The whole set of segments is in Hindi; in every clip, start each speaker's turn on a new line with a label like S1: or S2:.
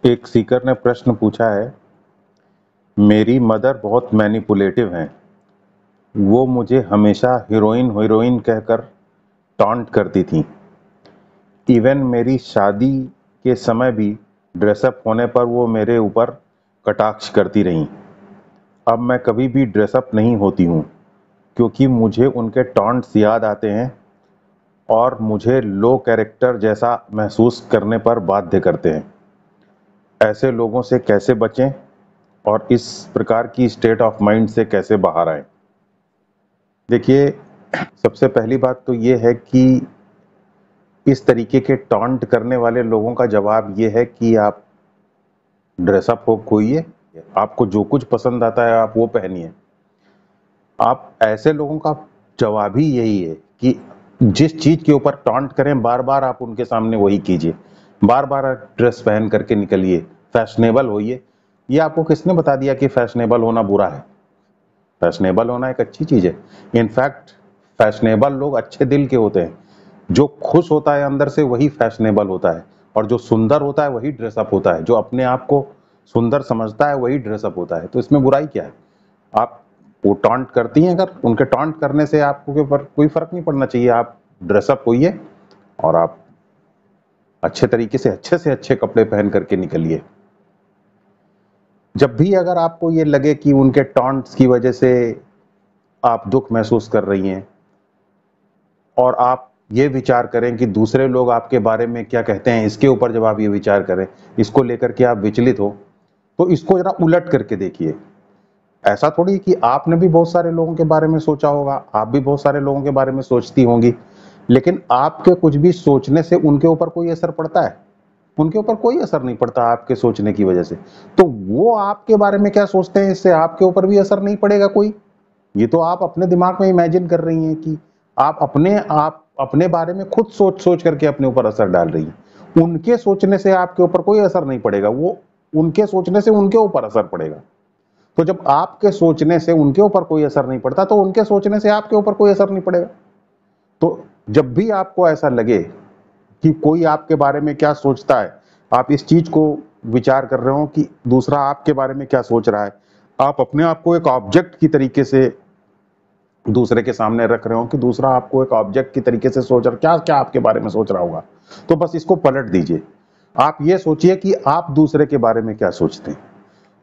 S1: एक सीकर ने प्रश्न पूछा है, मेरी मदर बहुत मैनिपुलेटिव हैं। वो मुझे हमेशा हीरोइन हीरोइन कहकर टॉन्ट करती थीं। इवन मेरी शादी के समय भी ड्रेसअप होने पर वो मेरे ऊपर कटाक्ष करती रहीं। अब मैं कभी भी ड्रेसअप नहीं होती हूँ क्योंकि मुझे उनके टॉन्ट्स याद आते हैं और मुझे लो कैरेक्टर जैसा महसूस करने पर बाध्य करते हैं। ऐसे लोगों से कैसे बचें और इस प्रकार की स्टेट ऑफ माइंड से कैसे बाहर आएं? देखिए, सबसे पहली बात तो ये है कि इस तरीके के टॉन्ट करने वाले लोगों का जवाब ये है कि आप ड्रेसअप हो खोइए, आपको जो कुछ पसंद आता है आप वो पहनिए। आप ऐसे लोगों का जवाब ही यही है कि जिस चीज के ऊपर टॉन्ट करें बार बार आप उनके सामने वही कीजिए, बार बार ड्रेस पहन करके निकलिए, फैशनेबल होइए। ये आपको किसने बता दिया कि फैशनेबल होना बुरा है? फैशनेबल होना एक अच्छी चीज है। इनफैक्ट फैशनेबल लोग अच्छे दिल के होते हैं। जो खुश होता है अंदर से वही फैशनेबल होता है, और जो सुंदर होता है वही ड्रेसअप होता है। जो अपने आप को सुंदर समझता है वही ड्रेसअप होता है। तो इसमें बुराई क्या है? आप वो टॉन्ट करती हैं, अगर उनके टॉन्ट करने से आपको के ऊपर कोई फर्क नहीं पड़ना चाहिए। आप ड्रेसअप होइए और आप अच्छे तरीके से अच्छे कपड़े पहन करके निकलिए। जब भी अगर आपको ये लगे कि उनके टॉन्ट्स की वजह से आप दुख महसूस कर रही हैं और आप ये विचार करें कि दूसरे लोग आपके बारे में क्या कहते हैं, इसके ऊपर जब आप ये विचार करें, इसको लेकर के आप विचलित हो, तो इसको जरा उलट करके देखिए। ऐसा थोड़ी कि आपने भी बहुत सारे लोगों के बारे में सोचा होगा, आप भी बहुत सारे लोगों के बारे में सोचती होंगी, लेकिन आपके कुछ भी सोचने से उनके ऊपर कोई असर पड़ता है? उनके ऊपर कोई असर नहीं पड़ता आपके सोचने की वजह से। तो वो आपके बारे में क्या सोचते हैं, इससे आपके ऊपर भी असर नहीं पड़ेगा कोई। ये तो आप अपने दिमाग में इमेजिन कर रही हैं कि आप अपने बारे में खुद सोच सोच करके अपने ऊपर असर डाल रही हैं। उनके सोचने से आपके ऊपर कोई असर नहीं पड़ेगा, वो उनके सोचने से उनके ऊपर असर पड़ेगा। तो जब आपके सोचने से उनके ऊपर कोई असर नहीं पड़ता, तो उनके सोचने से आपके ऊपर कोई असर नहीं पड़ेगा। तो जब भी आपको ऐसा लगे कि कोई आपके बारे में क्या सोचता है, आप इस चीज को विचार कर रहे हो कि दूसरा आपके बारे में क्या सोच रहा है, आप अपने आप को एक ऑब्जेक्ट की तरीके से दूसरे के सामने रख रहे हो कि दूसरा आपको एक ऑब्जेक्ट की तरीके से सोच रहा, क्या क्या आपके बारे में सोच रहा होगा। तो बस इसको पलट दीजिए। आप ये सोचिए कि आप दूसरे के बारे में क्या सोचते हैं,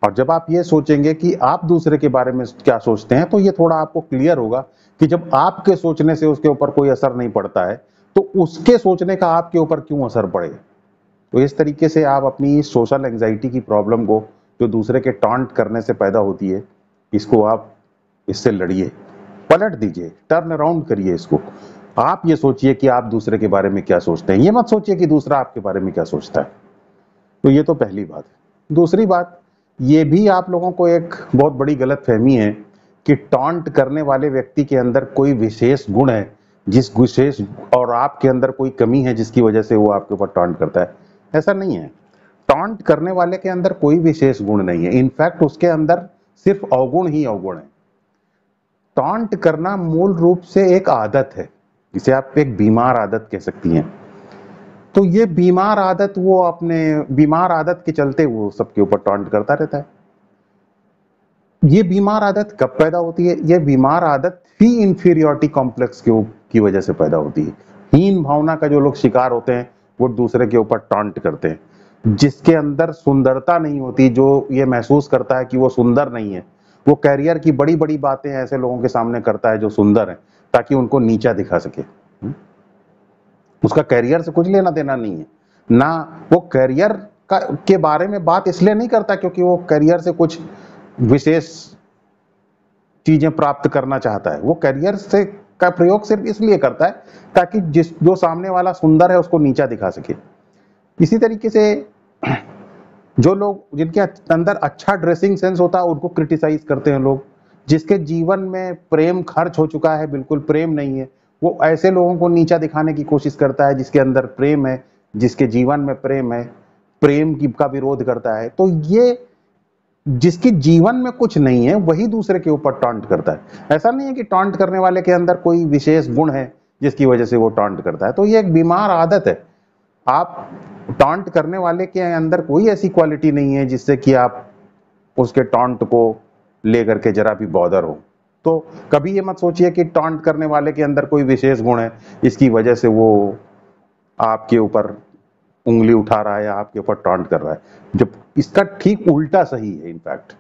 S1: और जब आप ये सोचेंगे कि आप दूसरे के बारे में क्या सोचते हैं, तो ये थोड़ा आपको क्लियर होगा कि जब आपके सोचने से उसके ऊपर कोई असर नहीं पड़ता है, तो उसके सोचने का आपके ऊपर क्यों असर पड़ेगा। तो इस तरीके से आप अपनी सोशल एंजाइटी की प्रॉब्लम को, जो दूसरे के टॉन्ट करने से पैदा होती है, इसको आप इससे लड़िए, पलट दीजिए, टर्न अराउंड करिए इसको। आप ये सोचिए कि आप दूसरे के बारे में क्या सोचते हैं, ये मत सोचिए कि दूसरा आपके बारे में क्या सोचता है। तो ये तो पहली बात है। दूसरी बात, ये भी आप लोगों को एक बहुत बड़ी गलतफहमी है कि टॉन्ट करने वाले व्यक्ति के अंदर कोई विशेष गुण है, जिस विशेष और आपके अंदर कोई कमी है जिसकी वजह से वो आपके ऊपर टॉन्ट करता है। ऐसा नहीं है। टॉन्ट करने वाले के अंदर कोई विशेष गुण नहीं है, इनफैक्ट उसके अंदर सिर्फ अवगुण ही अवगुण है। टॉन्ट करना मूल रूप से एक आदत है, जिसे आप एक बीमार आदत कह सकती हैं। तो ये बीमार आदत, वो अपने बीमार आदत के चलते वो सबके ऊपर टॉन्ट करता रहता है। ये बीमार आदत कब पैदा होती है? ये बीमार आदत ही इंफीरियोरिटी कॉम्प्लेक्स की वजह से पैदा होती है। हीन भावना का जो लोग शिकार होते हैं, वो दूसरे के ऊपर टॉन्ट करते हैं। जिसके अंदर सुंदरता नहीं होती, जो ये महसूस करता है कि वो सुंदर नहीं है, वो कैरियर की बड़ी बड़ी बातें ऐसे लोगों के सामने करता है जो सुंदर है, ताकि उनको नीचा दिखा सके। उसका कैरियर से कुछ लेना देना नहीं है ना। वो कैरियर के बारे में बात इसलिए नहीं करता क्योंकि वो कैरियर से कुछ विशेष चीजें प्राप्त करना चाहता है। वो कैरियर से का प्रयोग सिर्फ इसलिए करता है ताकि जो सामने वाला सुंदर है उसको नीचा दिखा सके। इसी तरीके से जो लोग, जिनके अंदर अच्छा ड्रेसिंग सेंस होता है, उनको क्रिटिसाइज करते हैं लोग। जिसके जीवन में प्रेम खर्च हो चुका है, बिल्कुल प्रेम नहीं है, वो ऐसे लोगों को नीचा दिखाने की कोशिश करता है। जिसके अंदर प्रेम है, जिसके जीवन में प्रेम है, प्रेम की का विरोध करता है। तो ये जिसके जीवन में कुछ नहीं है वही दूसरे के ऊपर टॉन्ट करता है। ऐसा नहीं है कि टॉन्ट करने वाले के अंदर कोई विशेष गुण है जिसकी वजह से वो टॉन्ट करता है। तो ये एक बीमार आदत है। आप टॉन्ट करने वाले के अंदर कोई ऐसी क्वालिटी नहीं है जिससे कि आप उसके टॉन्ट को लेकर के जरा भी बॉदर हो। तो कभी ये मत सोचिए कि टॉन्ट करने वाले के अंदर कोई विशेष गुण है, इसकी वजह से वो आपके ऊपर उंगली उठा रहा है या आपके ऊपर टॉन्ट कर रहा है। जब इसका ठीक उल्टा सही है, इनफैक्ट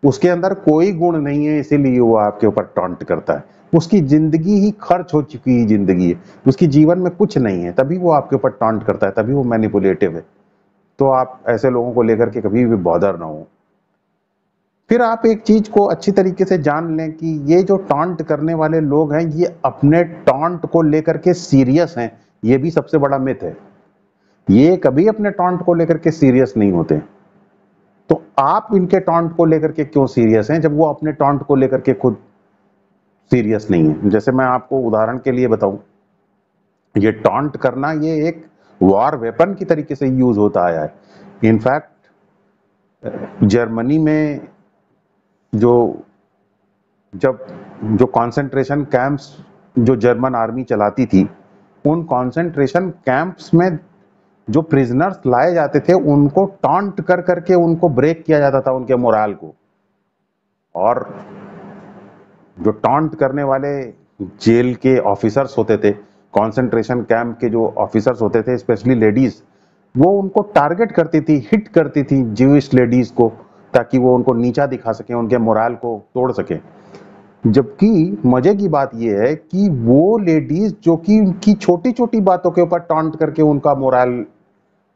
S1: उसके अंदर कोई गुण नहीं है, इसीलिए वो आपके ऊपर टॉन्ट करता है। उसकी जिंदगी ही खर्च हो चुकी जिंदगी है, उसकी जीवन में कुछ नहीं है, तभी वो आपके ऊपर टॉन्ट करता है, तभी वो मैनिपुलेटिव है। तो आप ऐसे लोगों को लेकर के कभी भी बॉदर ना हो। फिर आप एक चीज को अच्छी तरीके से जान लें कि ये जो टॉन्ट करने वाले लोग हैं, ये अपने टॉन्ट को लेकर के सीरियस हैं। ये भी सबसे बड़ा मिथ है, ये कभी अपने टॉन्ट को लेकर के सीरियस नहीं होते। तो आप इनके टॉन्ट को लेकर के क्यों सीरियस हैं जब वो अपने टॉन्ट को लेकर के खुद सीरियस नहीं है। जैसे मैं आपको उदाहरण के लिए बताऊं, ये टॉन्ट करना ये एक वॉर वेपन की तरीके से यूज होता आया है। इनफैक्ट जर्मनी में जो कंसंट्रेशन कैंप्स जो जर्मन आर्मी चलाती थी, उन कंसंट्रेशन कैंप्स में जो प्रिजनर्स लाए जाते थे उनको टॉन्ट कर करके उनको ब्रेक किया जाता था, उनके मोराल को। और जो टॉन्ट करने वाले जेल के ऑफिसर्स होते थे, कंसंट्रेशन कैंप के जो ऑफिसर्स होते थे, स्पेशली लेडीज, वो उनको टारगेट करती थी, हिट करती थी ज्यूइश लेडीज को, ताकि वो उनको नीचा दिखा सके, उनके मोराल को तोड़ सके। जबकि मजे की बात यह है कि वो लेडीज जो कि उनकी छोटी छोटी बातों के ऊपर टॉन्ट करके उनका मोराल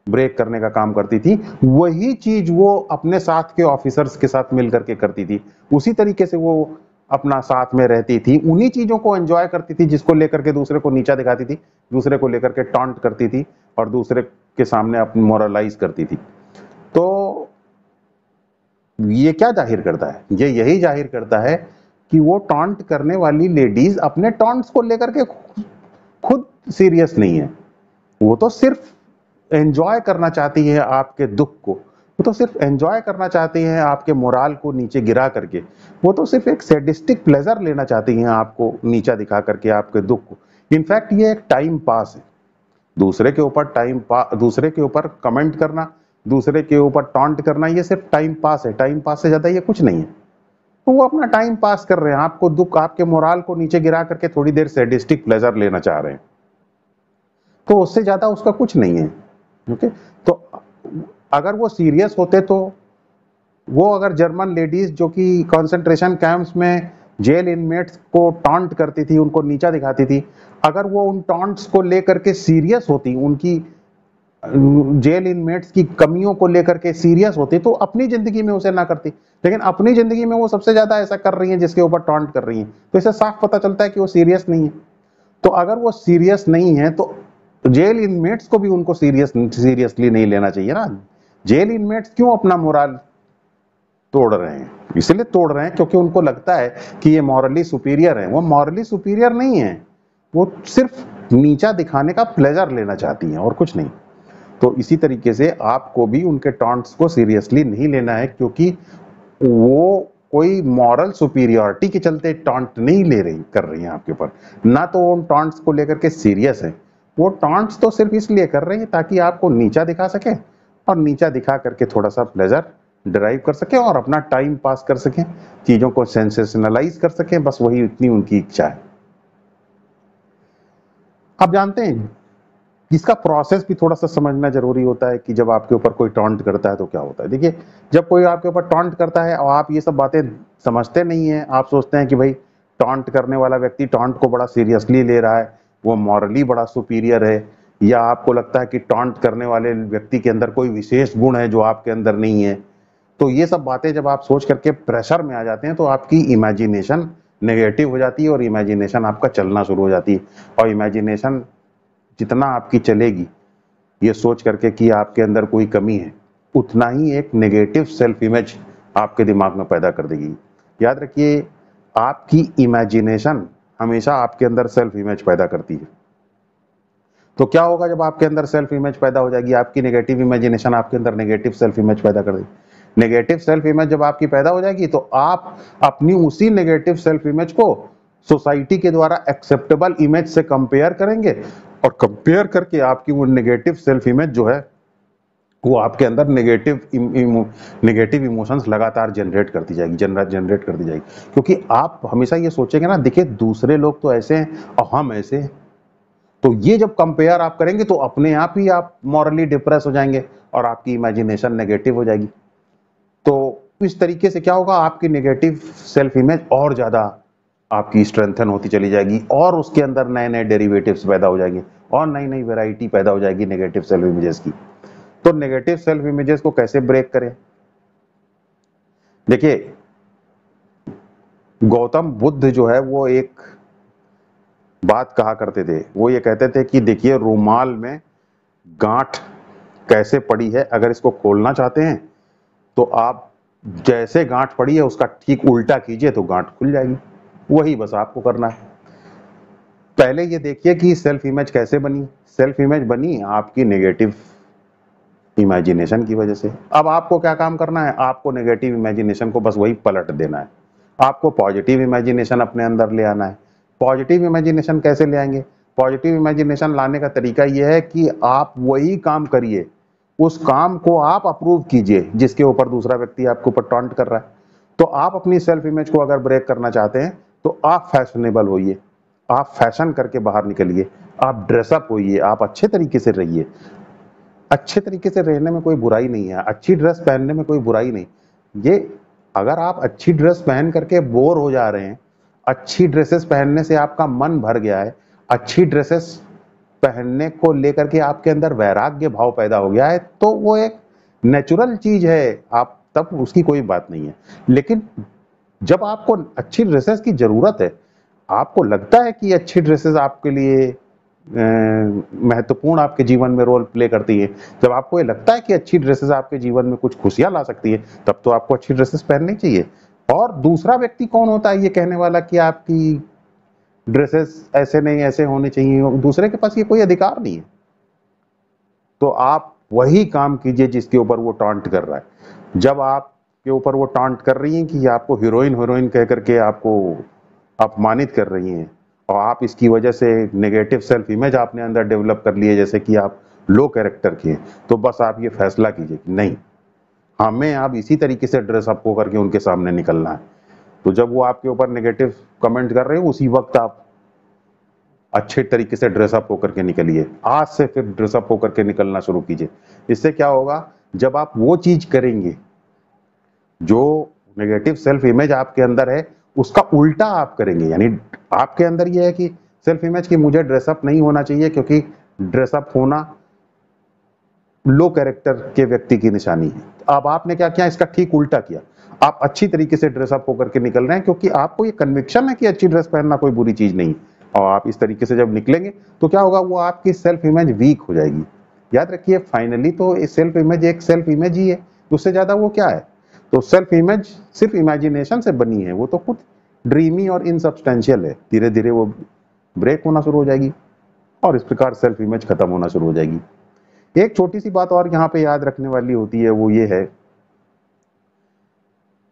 S1: ब्रेक करने का काम करती थी, वही चीज वो अपने साथ के ऑफिसर्स के साथ मिलकर के करती थी। उसी तरीके से वो अपना साथ में रहती थी, उन्हीं चीजों को एंजॉय करती थी जिसको लेकर के दूसरे को नीचा दिखाती थी, दूसरे को लेकर के टॉन्ट करती थी और दूसरे के सामने अपनी मोरलाइज करती थी। तो ये क्या जाहिर करता है? ये यही जाहिर करता है कि वो टॉन्ट करने वाली लेडीज अपने टॉन्ट्स को लेकर के खुद सीरियस नहीं है। वो तो सिर्फ एंजॉय करना चाहती है आपके दुख को, वो तो सिर्फ एंजॉय करना चाहती हैं आपके मोराल को नीचे गिरा करके, वो तो सिर्फ एक सैडिस्टिक प्लेजर लेना चाहती हैं आपको नीचा दिखा करके, आपके दुख को। इनफैक्ट ये एक टाइम पास है। दूसरे के ऊपर कमेंट करना, दूसरे के ऊपर टॉन्ट करना, ये सिर्फ टाइम पास है। टाइम पास से ज्यादा ये कुछ नहीं है। तो वो अपना टाइम पास कर रहे हैं, आपको दुख, आपके मोराल को नीचे गिरा करके थोड़ी देर सैडिस्टिक प्लेजर लेना चाह रहे हैं। तो उससे ज्यादा उसका कुछ नहीं है। ओके, तो अगर वो सीरियस होते तो वो, अगर जर्मन लेडीज जो कि कंसंट्रेशन कैंप्स में जेल इनमेट्स को टॉन्ट करती थी, उनको नीचा दिखाती थी, अगर वो उन टॉन्ट्स को लेकर के सीरियस होती, उनकी जेल इनमेट्स की कमियों को लेकर के सीरियस होती, तो अपनी जिंदगी में उसे ना करती। लेकिन अपनी जिंदगी में वो सबसे ज्यादा ऐसा कर रही है जिसके ऊपर टॉन्ट कर रही है, तो इससे साफ पता चलता है कि वो सीरियस नहीं है। तो अगर वो सीरियस नहीं है तो जेल इनमेट्स को भी उनको सीरियसली नहीं लेना चाहिए ना। जेल इनमेट्स क्यों अपना मोरल तोड़ रहे हैं? इसलिए तोड़ रहे हैं क्योंकि उनको लगता है कि ये मॉरली सुपीरियर है। वो मॉरली सुपीरियर नहीं है, वो सिर्फ नीचा दिखाने का प्लेजर लेना चाहती हैं और कुछ नहीं। तो इसी तरीके से आपको भी उनके टॉन्ट्स को सीरियसली नहीं लेना है, क्योंकि वो कोई मॉरल सुपीरियरिटी के चलते टॉन्ट नहीं कर रही हैं आपके ऊपर, ना तो उन टॉन्ट्स को लेकर के सीरियस है। वो टॉन्ट्स तो सिर्फ इसलिए कर रही है ताकि आपको नीचा दिखा सके, और नीचा दिखा करके थोड़ा सा प्लेजर डिराइव कर सके और अपना टाइम पास कर सके, चीजों को सेंसेशनलाइज कर सके, बस वही इतनी उनकी इच्छा है। आप जानते हैं इसका प्रोसेस भी थोड़ा सा समझना जरूरी होता है कि जब आपके ऊपर कोई टॉन्ट करता है तो क्या होता है। देखिए, जब कोई आपके ऊपर टॉन्ट करता है और आप ये सब बातें समझते नहीं है, आप सोचते हैं कि भाई टॉन्ट करने वाला व्यक्ति टॉन्ट को बड़ा सीरियसली ले रहा है, वो मॉरली बड़ा सुपीरियर है, या आपको लगता है कि टॉन्ट करने वाले व्यक्ति के अंदर कोई विशेष गुण है जो आपके अंदर नहीं है, तो ये सब बातें जब आप सोच करके प्रेशर में आ जाते हैं तो आपकी इमेजिनेशन नेगेटिव हो जाती है, और इमेजिनेशन आपका चलना शुरू हो जाती है। और इमेजिनेशन जितना आपकी चलेगी ये सोच करके कि आपके अंदर कोई कमी है, उतना ही एक नेगेटिव सेल्फ इमेज आपके दिमाग में पैदा कर देगी। याद रखिए, आपकी इमेजिनेशन हमेशा आपके अंदर सेल्फ इमेज पैदा करती है। तो क्या होगा जब आपके अंदर सेल्फ इमेज पैदा हो जाएगी? आपकी नेगेटिव इमेजिनेशन आपके अंदर नेगेटिव सेल्फ इमेज पैदा कर देगी। नेगेटिव सेल्फ इमेज जब आपकी पैदा हो जाएगी तो आप अपनी उसी नेगेटिव सेल्फ इमेज को सोसाइटी के द्वारा एक्सेप्टेबल इमेज से कंपेयर करेंगे, और कंपेयर करके आपकी वो नेगेटिव सेल्फ इमेज जो है वो आपके अंदर नेगेटिव इमोशंस लगातार जनरेट करती जाएगी, क्योंकि आप हमेशा ये सोचेंगे ना, देखिए दूसरे लोग तो ऐसे हैं और हम ऐसे हैं, तो ये जब कंपेयर आप करेंगे तो अपने आप ही आप मॉरली डिप्रेस हो जाएंगे और आपकी इमेजिनेशन नेगेटिव हो जाएगी। तो इस तरीके से क्या होगा, आपकी नेगेटिव सेल्फ इमेज और ज्यादा आपकी स्ट्रेंथन होती चली जाएगी और उसके अंदर नए नए डेरिवेटिव्स पैदा हो जाएंगे और नई नई वैरायटी पैदा हो जाएगी नेगेटिव सेल्फ इमेजेस की। तो नेगेटिव सेल्फ इमेजेस को कैसे ब्रेक करें? देखिए, गौतम बुद्ध जो है वो एक बात कहा करते थे, वो ये कहते थे कि देखिए रुमाल में गांठ कैसे पड़ी है, अगर इसको खोलना चाहते हैं तो आप जैसे गांठ पड़ी है उसका ठीक उल्टा कीजिए तो गांठ खुल जाएगी। वही बस आपको करना है। पहले ये देखिए कि सेल्फ इमेज कैसे बनी। सेल्फ इमेज बनी आपकी नेगेटिव इमेजिनेशन की वजह से। अब आपको क्या काम करना है, आपको नेगेटिव इमेजिनेशन को बस वही पलट देना है, आपको पॉजिटिव इमेजिनेशन अपने अंदर ले आना है। पॉजिटिव इमेजिनेशन कैसे ले आएंगे? पॉजिटिव इमेजिनेशन लाने का तरीका यह है कि आप वही काम करिए, उस काम को आप अप्रूव कीजिए जिसके ऊपर दूसरा व्यक्ति आपके ऊपर टॉन्ट कर रहा है। तो आप अपनी सेल्फ इमेज को अगर ब्रेक करना चाहते हैं तो आप फैशनेबल होइए, आप फैशन करके बाहर निकलिए, आप ड्रेसअप होइए, आप अच्छे तरीके से रहिए। अच्छे तरीके से रहने में कोई बुराई नहीं है, अच्छी ड्रेस पहनने में कोई बुराई नहीं। ये अगर आप अच्छी ड्रेस पहन करके बोर हो जा रहे हैं, अच्छी ड्रेसेस पहनने से आपका मन भर गया है, अच्छी ड्रेसेस पहनने को लेकर के आपके अंदर वैराग्य भाव पैदा हो गया है, तो वो एक नेचुरल चीज है, आप तब उसकी कोई बात नहीं है। लेकिन जब आपको अच्छी ड्रेसेस की जरूरत है, आपको लगता है कि अच्छी ड्रेसेस आपके लिए महत्वपूर्ण आपके जीवन में रोल प्ले करती है, जब आपको ये लगता है कि अच्छी ड्रेसेस आपके जीवन में कुछ खुशियां ला सकती है, तब तो आपको अच्छी ड्रेसेस पहननी चाहिए। और दूसरा व्यक्ति कौन होता है ये कहने वाला कि आपकी ड्रेसेस ऐसे नहीं ऐसे होनी चाहिए? दूसरे के पास ये कोई अधिकार नहीं है। तो आप वही काम कीजिए जिसके ऊपर वो टॉन्ट कर रहा है। जब आपके ऊपर वो टॉन्ट कर रही है कि आपको हीरोइन हीरोइन कह करके आपको अपमानित कर रही हैं और आप इसकी वजह से नेगेटिव सेल्फ इमेज आपने अंदर डेवलप कर ली है जैसे कि आप लो कैरेक्टर के हैं, तो बस आप ये फैसला कीजिए कि नहीं, हमें अब इसी तरीके से ड्रेसअप होकर के उनके सामने निकलना है। तो जब वो आपके ऊपर नेगेटिव कमेंट कर रहे हो, उसी वक्त आप अच्छे तरीके से ड्रेसअप होकर के निकलिए। आज से फिर ड्रेसअप होकर के निकलना शुरू कीजिए। इससे क्या होगा, जब आप वो चीज करेंगे जो नेगेटिव सेल्फ इमेज आपके अंदर है उसका उल्टा आप करेंगे, यानी आपके अंदर ये है कि सेल्फ इमेज की मुझे ड्रेसअप नहीं होना चाहिए क्योंकि ड्रेसअप होना लो कैरेक्टर के व्यक्ति की निशानी है। अब आपने क्या किया, इसका ठीक उल्टा किया। आप अच्छी तरीके से ड्रेसअप होकर के निकल रहे हैं क्योंकि आपको ये कन्विक्शन है कि अच्छी ड्रेस पहनना कोई बुरी चीज नहीं। और आप इस तरीके से जब निकलेंगे तो क्या होगा, वो आपकी सेल्फ इमेज वीक हो जाएगी। याद रखिए, फाइनली तो सेल्फ इमेज एक सेल्फ इमेज ही है, उससे ज्यादा वो क्या है। तो सेल्फ इमेज सिर्फ इमेजिनेशन से बनी है, वो तो खुद ड्रीमी और इनसब्सटेंशियल है। धीरे धीरे वो ब्रेक होना शुरू हो जाएगी और इस प्रकार सेल्फ इमेज खत्म होना शुरू हो जाएगी। एक छोटी सी बात और यहाँ पे याद रखने वाली होती है, वो ये है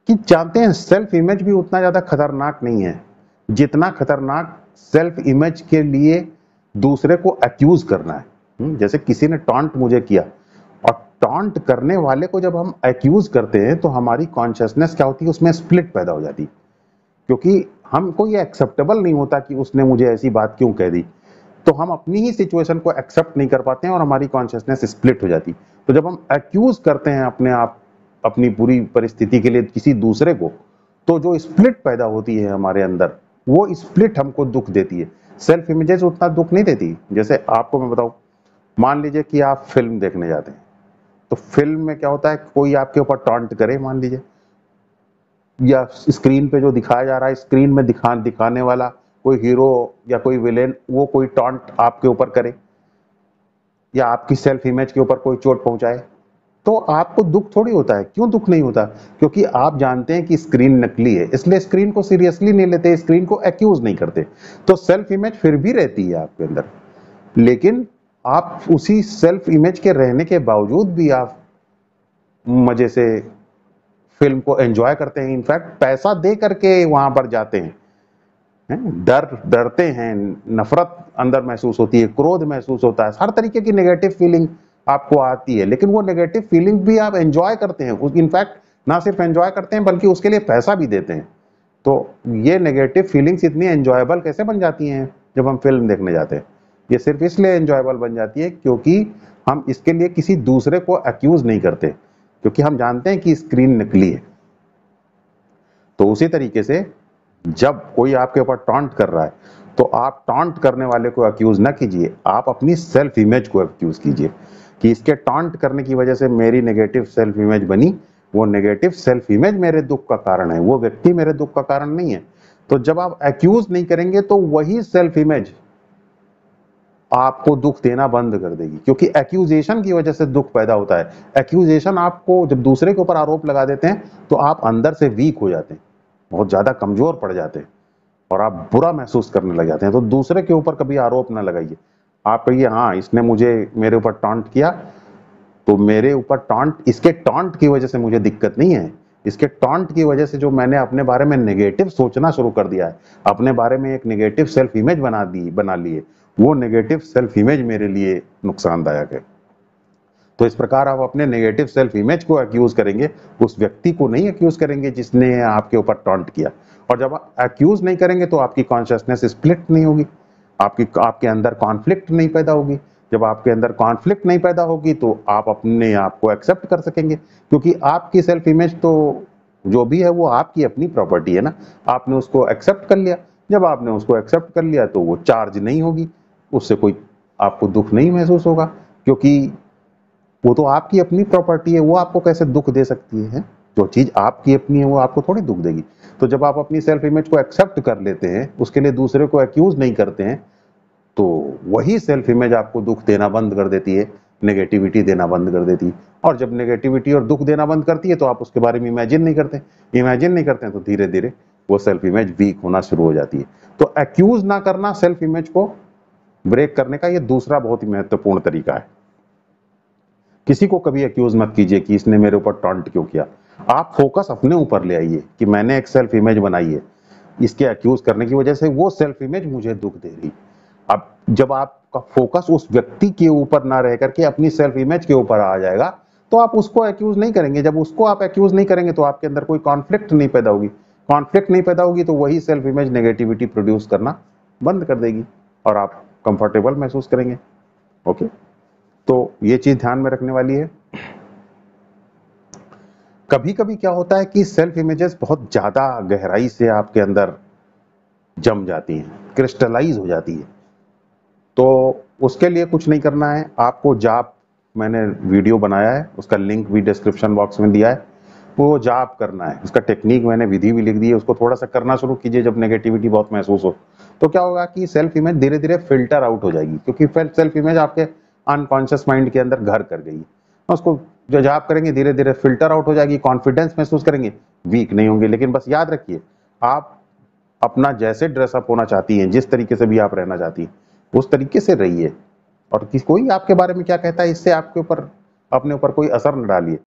S1: कि जानते हैं सेल्फ इमेज भी उतना ज्यादा खतरनाक नहीं है जितना खतरनाक सेल्फ इमेज के लिए दूसरे को एक्यूज करना है। जैसे किसी ने टॉन्ट मुझे किया, और टॉन्ट करने वाले को जब हम एक्यूज करते हैं तो हमारी कॉन्शियसनेस क्या होती है, उसमें स्प्लिट पैदा हो जाती है, क्योंकि हमको ये एक्सेप्टेबल नहीं होता कि उसने मुझे ऐसी बात क्यों कह दी। तो हम अपनी ही सिचुएशन को एक्सेप्ट नहीं कर पाते हैं और हमारी कॉन्शियसनेस स्प्लिट हो जाती। तो जब हम एक्यूज करते हैं अपने आप अपनी पूरी परिस्थिति के लिए किसी दूसरे को, तो जो स्प्लिट पैदा होती है हमारे अंदर, वो स्प्लिट हमको दुख देती है। सेल्फ इमेजेस उतना दुख नहीं देती। जैसे आपको मैं बताऊं, मान लीजिए कि आप फिल्म देखने जाते हैं, तो फिल्म में क्या होता है, कोई आपके ऊपर टॉन्ट करे मान लीजिए, या स्क्रीन पे जो दिखाया जा रहा है, स्क्रीन में दिखाने वाला कोई हीरो या कोई विलेन, वो कोई टॉन्ट आपके ऊपर करे या आपकी सेल्फ इमेज के ऊपर कोई चोट पहुंचाए, तो आपको दुख थोड़ी होता है। क्यों दुख नहीं होता? क्योंकि आप जानते हैं कि स्क्रीन नकली है, इसलिए स्क्रीन को सीरियसली नहीं लेते, स्क्रीन को एक्यूज नहीं करते। तो सेल्फ इमेज फिर भी रहती है आपके अंदर, लेकिन आप उसी सेल्फ इमेज के रहने के बावजूद भी आप मजे से फिल्म को एंजॉय करते हैं। इनफैक्ट पैसा दे करके वहां पर जाते हैं, डरते हैं, नफरत अंदर महसूस होती है, क्रोध महसूस होता है, हर तरीके की नेगेटिव फीलिंग आपको आती है, लेकिन वो नेगेटिव फीलिंग भी आप एंजॉय करते हैं, इनफैक्ट ना सिर्फ एंजॉय करते हैं बल्कि उसके लिए पैसा भी देते हैं। तो ये नेगेटिव फीलिंग्स इतनी एंजॉयबल कैसे बन जाती हैं जब हम फिल्म देखने जाते हैं? ये सिर्फ इसलिए एंजॉयबल बन जाती है क्योंकि हम इसके लिए किसी दूसरे को अक्यूज नहीं करते, क्योंकि हम जानते हैं कि स्क्रीन नकली है। तो उसी तरीके से जब कोई आपके ऊपर टॉन्ट कर रहा है तो आप टॉन्ट करने वाले को अक्यूज ना कीजिए, आप अपनी सेल्फ इमेज को अक्यूज कीजिए कि इसके टॉन्ट करने की वजह से मेरी नेगेटिव सेल्फ इमेज बनी। वो नेगेटिव सेल्फ इमेज मेरे दुख का कारण है, वो व्यक्ति मेरे दुख का कारण नहीं है। तो जब आप अक्यूज नहीं करेंगे तो वही सेल्फ इमेज आपको दुख देना बंद कर देगी, क्योंकि एक्यूजेशन की वजह से दुख पैदा होता है। एक्यूजेशन आपको जब दूसरे के ऊपर आरोप लगा देते हैं तो आप अंदर से वीक हो जाते हैं, बहुत ज्यादा कमजोर पड़ जाते हैं और आप बुरा महसूस करने लग जाते हैं। तो दूसरे के ऊपर कभी आरोप ना लगाइए। आप कहिए हाँ इसने मेरे ऊपर टॉन्ट किया, तो मेरे ऊपर टॉन्ट, इसके टॉन्ट की वजह से मुझे दिक्कत नहीं है, इसके टॉन्ट की वजह से जो मैंने अपने बारे में नेगेटिव सोचना शुरू कर दिया है, अपने बारे में एक नेगेटिव सेल्फ इमेज बना ली है, वो नेगेटिव सेल्फ इमेज मेरे लिए नुकसानदायक है। तो इस प्रकार आप अपने नेगेटिव सेल्फ इमेज को अक्यूज करेंगे, उस व्यक्ति को नहीं अक्यूज करेंगे जिसने आपके ऊपर टॉन्ट किया। और जब आप अक्यूज नहीं करेंगे तो आपकी कॉन्शियसनेस स्प्लिट नहीं होगी, आपके अंदर कॉन्फ्लिक्ट नहीं पैदा होगी। जब आपके अंदर कॉन्फ्लिक्ट नहीं पैदा होगी तो आप अपने आप को एक्सेप्ट कर सकेंगे, क्योंकि आपकी सेल्फ इमेज तो जो भी है वो आपकी अपनी प्रॉपर्टी है ना, आपने उसको एक्सेप्ट कर लिया। जब आपने उसको एक्सेप्ट कर लिया तो वो चार्ज नहीं होगी, उससे कोई आपको दुख नहीं महसूस होगा, क्योंकि वो तो आपकी अपनी प्रॉपर्टी है, वो आपको कैसे दुख दे सकती है? जो चीज आपकी अपनी है वो आपको थोड़ी दुख देगी। तो जब आप अपनी सेल्फ इमेज को एक्सेप्ट कर लेते हैं, उसके लिए दूसरे को एक्यूज नहीं करते हैं, तो वही सेल्फ इमेज आपको दुख देना बंद कर देती है, नेगेटिविटी देना बंद कर देती है। और जब नेगेटिविटी और दुख देना बंद करती है तो आप उसके बारे में इमेजिन नहीं करते, तो धीरे धीरे वो सेल्फ इमेज वीक होना शुरू हो जाती है। तो एक्यूज ना करना सेल्फ इमेज को ब्रेक करने का ये दूसरा बहुत ही महत्वपूर्ण तरीका है। किसी को कभी एक्यूज मत कीजिए कि इसने मेरे ऊपर टॉन्ट क्यों किया। आप फोकस अपने ऊपर ले आइए कि मैंने एक सेल्फ इमेज बनाई है, इसके एक्यूज करने की वजह से वो सेल्फ इमेज मुझे दुख दे रही। अब जब आपका फोकस उस व्यक्ति के ऊपर ना रह करके अपनी सेल्फ इमेज के ऊपर आ जाएगा तो आप उसको एक्यूज नहीं करेंगे। जब उसको आप एक्यूज नहीं करेंगे तो आपके अंदर कोई कॉन्फ्लिक्ट नहीं पैदा होगी, कॉन्फ्लिक्ट नहीं पैदा होगी तो वही सेल्फ इमेज नेगेटिविटी प्रोड्यूस करना बंद कर देगी और आप कंफर्टेबल महसूस करेंगे। ओके, तो ये चीज ध्यान में रखने वाली है। कभी कभी क्या होता है कि सेल्फ इमेजेस बहुत ज्यादा गहराई से आपके अंदर जम जाती हैं, क्रिस्टलाइज हो जाती है। तो उसके लिए कुछ नहीं करना है, आपको जाप, मैंने वीडियो बनाया है, उसका लिंक भी डिस्क्रिप्शन बॉक्स में दिया है, वो जाप करना है। उसका टेक्निक मैंने विधि भी लिख दी है, उसको थोड़ा सा करना शुरू कीजिए जब नेगेटिविटी बहुत महसूस हो। तो क्या होगा कि सेल्फ इमेज धीरे धीरे फिल्टर आउट हो जाएगी, क्योंकि सेल्फ इमेज आपके अनकॉन्शियस माइंड के अंदर घर कर गई। उसको जो जाप करेंगे धीरे धीरे फिल्टर आउट हो जाएगी, कॉन्फिडेंस महसूस करेंगे, वीक नहीं होंगे। लेकिन बस याद रखिए, आप अपना जैसे ड्रेसअप होना चाहती हैं, जिस तरीके से भी आप रहना चाहती हैं, उस तरीके से रहिए। और कोई आपके बारे में क्या कहता है इससे आपके ऊपर, अपने ऊपर कोई असर न डालिए।